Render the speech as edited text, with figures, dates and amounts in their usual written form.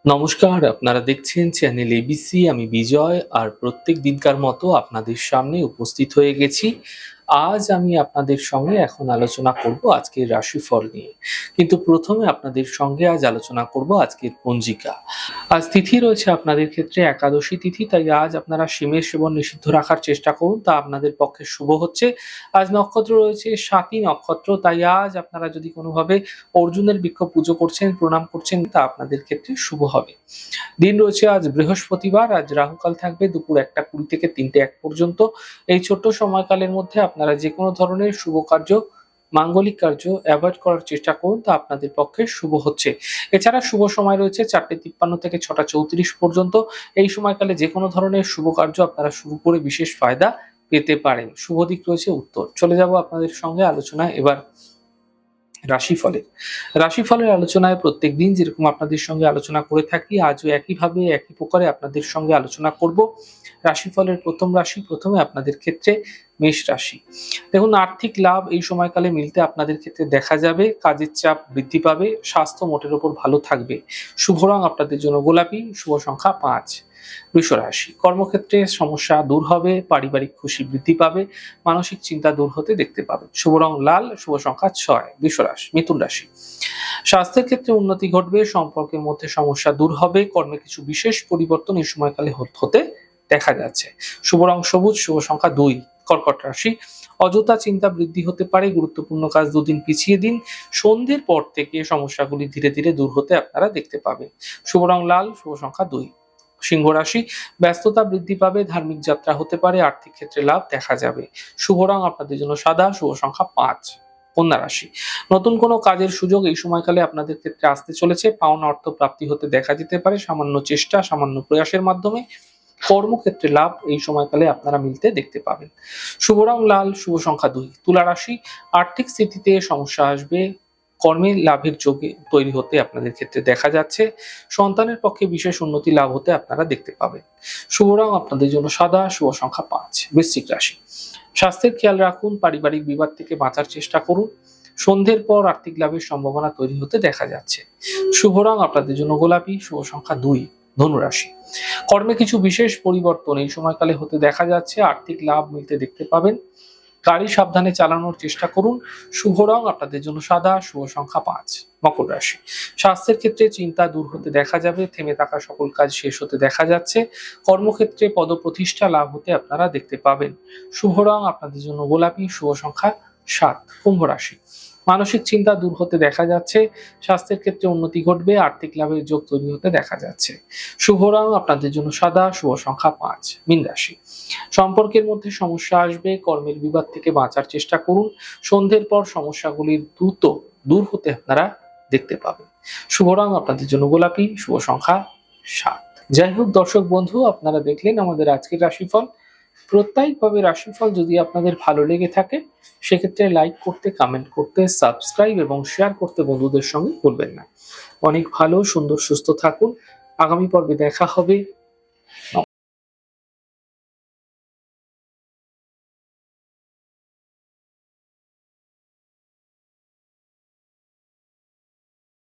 নমস্কার, আপনারা দেখছেন চ্যানেল এবিসি। আমি বিজয়, আর প্রত্যেক দিনকার মতো আপনাদের সামনে উপস্থিত হয়ে গেছি। আজ আমি আপনাদের সঙ্গে এখন আলোচনা করব আজকের রাশিফল নিয়ে। কিন্তু প্রথমে আপনাদের সঙ্গে আজ আলোচনা করব আজকের পঞ্জিকা। আজ তিথি রয়েছে আপনাদের ক্ষেত্রে একাদশী তিথি, তাই আজ আপনারা শিমের সেবন নিষিদ্ধ রাখার চেষ্টা করুন, তা আপনাদের পক্ষে শুভ হচ্ছে। আজ নক্ষত্র রয়েছে স্বাতী নক্ষত্র, তাই আজ আপনারা যদি কোনোভাবে অর্জুনের বৃক্ষ পুজো করছেন, প্রণাম করছেন, তা আপনাদের ক্ষেত্রে শুভ হবে। দিন রয়েছে আজ বৃহস্পতিবার। আজ রাহুকাল থাকবে দুপুর 1:20 থেকে 3:01 পর্যন্ত। এই ছোট্ট সময়কালের মধ্যে আপনারা যে কোনো ধরনের শুভ কার্য, মাঙ্গলিক কার্য অ্যাভয়েড করার চেষ্টা করুন, তা আপনাদের পক্ষে শুভ হচ্ছে। এছাড়া শুভ সময় রয়েছে 4:53 থেকে 6:34 পর্যন্ত। এই সময়কালে যে কোনো ধরনের শুভ কার্য আপনারা শুরু করে বিশেষ ফায়দা পেতে পারেন। শুভ দিক রয়েছে উত্তর। চলে যাব আপনাদের সঙ্গে আলোচনায় এবার রাশিফলের। রাশিফলের আলোচনায় প্রত্যেকদিন যেরকম আপনাদের সঙ্গে আলোচনা করে থাকি, আজও একইভাবে একই প্রকারে আপনাদের সঙ্গে আলোচনা করব। রাশিফলের প্রথম রাশি, প্রথমে আপনাদের ক্ষেত্রে মেষ রাশি। দেখুন, আর্থিক লাভ এই সময়কালে মিলতে আপনাদের ক্ষেত্রে দেখা যাবে। কাজের চাপ বৃদ্ধি পাবে, স্বাস্থ্য মোটের ওপর ভালো থাকবে। শুভ রং আপনাদের জন্য গোলাপি, শুভ সংখ্যা 5। বৃষ রাশি, কর্মক্ষেত্রে সমস্যা দূর হবে, পারিবারিক খুশি বৃদ্ধি পাবে, মানসিক চিন্তা দূর হতে দেখতে পাবেন। শুভ রং লাল, শুভ সংখ্যা 6। বৃষ রাশি। মিথুন রাশি, স্বাস্থ্যের ক্ষেত্রে উন্নতি ঘটবে, সম্পর্কের মধ্যে সমস্যা দূর হবে, কর্মে কিছু বিশেষ পরিবর্তন এই সময়কালে হতে দেখা যাচ্ছে। শুভ রং সবুজ, শুভ সংখ্যা 2। কর্কট রাশি, অযথা চিন্তা বৃদ্ধি হতে পারে, গুরুত্বপূর্ণ কাজ দুদিন পিছিয়ে দিন। সন্ধ্যের পর থেকে সমস্যাগুলি ধীরে ধীরে দূর হতে আপনারা দেখতে পাবেন। শুভ রং লাল, শুভ সংখ্যা 2। সিংহ রাশি, ব্যস্ততা বৃদ্ধি পাবে, ধার্মিক যাত্রা হতে পারে, আর্থিক ক্ষেত্রে লাভ দেখা যাবে। শুভ রং আপনাদের জন্য সাদা, শুভ সংখ্যা 5। কন্যা রাশি, নতুন কোনো কাজের সুযোগ এই সময়কালে আপনাদের ক্ষেত্রে আসতে চলেছে, পাওনা অর্থ প্রাপ্তি হতে দেখা যেতে পারে সামান্য চেষ্টা, সামান্য প্রয়াসের মাধ্যমে। কর্মক্ষেত্রে লাভ এই সময়কালে আপনারা মিলতে দেখতে পাবেন। শুভ রং লাল, শুভ সংখ্যা 2। তুলা রাশি, আর্থিক স্থিতিতে সমস্যা আসবে, কর্মে লাভের যোগে তৈরি হতে আপনাদের ক্ষেত্রে দেখা যাচ্ছে। সন্তানের পক্ষে বিশেষ উন্নতি লাভ হতে আপনারা দেখতে পাবেন। শুভ রং আপনাদের জন্য সাদা, শুভ সংখ্যা 5। বৃশ্চিক রাশি, স্বাস্থ্যের খেয়াল রাখুন, পারিবারিক বিবাদ থেকে বাঁচার চেষ্টা করুন। সন্ধ্যের পর আর্থিক লাভের সম্ভাবনা তৈরি হতে দেখা যাচ্ছে। শুভ রং আপনাদের জন্য গোলাপি, শুভ সংখ্যা 2। ধনুরাশি, কর্মে কিছু বিশেষ পরিবর্তন এই সময়কালে হতে দেখা যাচ্ছে, আর্থিক লাভ মিলতে দেখতে পাবেন। গাড়ি সাবধানে চালানোর চেষ্টা করুন। শুভ রং আপনাদের জন্য সাদা, শুভ সংখ্যা 5। মকর রাশি, স্বাস্থ্যের ক্ষেত্রে চিন্তা দূর হতে দেখা যাবে, থেমে থাকা সকল কাজ শেষ হতে দেখা যাচ্ছে। কর্মক্ষেত্রে পদপ্রতিষ্ঠা লাভ হতে আপনারা দেখতে পাবেন। শুভ রং আপনাদের জন্য গোলাপি, শুভ সংখ্যা 7। কুম্ভ রাশি, মানসিক চিন্তা দূর হতে দেখা যাচ্ছে, স্বাস্থ্যের ক্ষেত্রে উন্নতি ঘটবে, আর্থিক লাভের যোগ তৈরি হতে দেখা যাচ্ছে। শুভ রং আপনাদের জন্য সাদা, শুভ সংখ্যা 5। মীন রাশি, সম্পর্কের মধ্যে সমস্যা আসবে, কর্মের বিবাদ থেকে বাঁচার চেষ্টা করুন। সন্ধ্যের পর সমস্যাগুলির দ্রুত দূর হতে আপনারা দেখতে পাবেন। শুভ রং আপনাদের জন্য গোলাপি, শুভ সংখ্যা 7। যাই হোক দর্শক বন্ধু, আপনারা দেখলেন আমাদের আজকের রাশিফল। প্রত্যেকভাবে রাশিফল যদি আপনাদের ভালো লেগে থাকে, সেক্ষেত্রে লাইক করতে, কমেন্ট করতে, সাবস্ক্রাইব এবং শেয়ার করতে বন্ধুদের সঙ্গে ভুলবেন না। অনেক ভালো, সুন্দর, সুস্থ থাকুন। আগামী পর্বে দেখা হবে।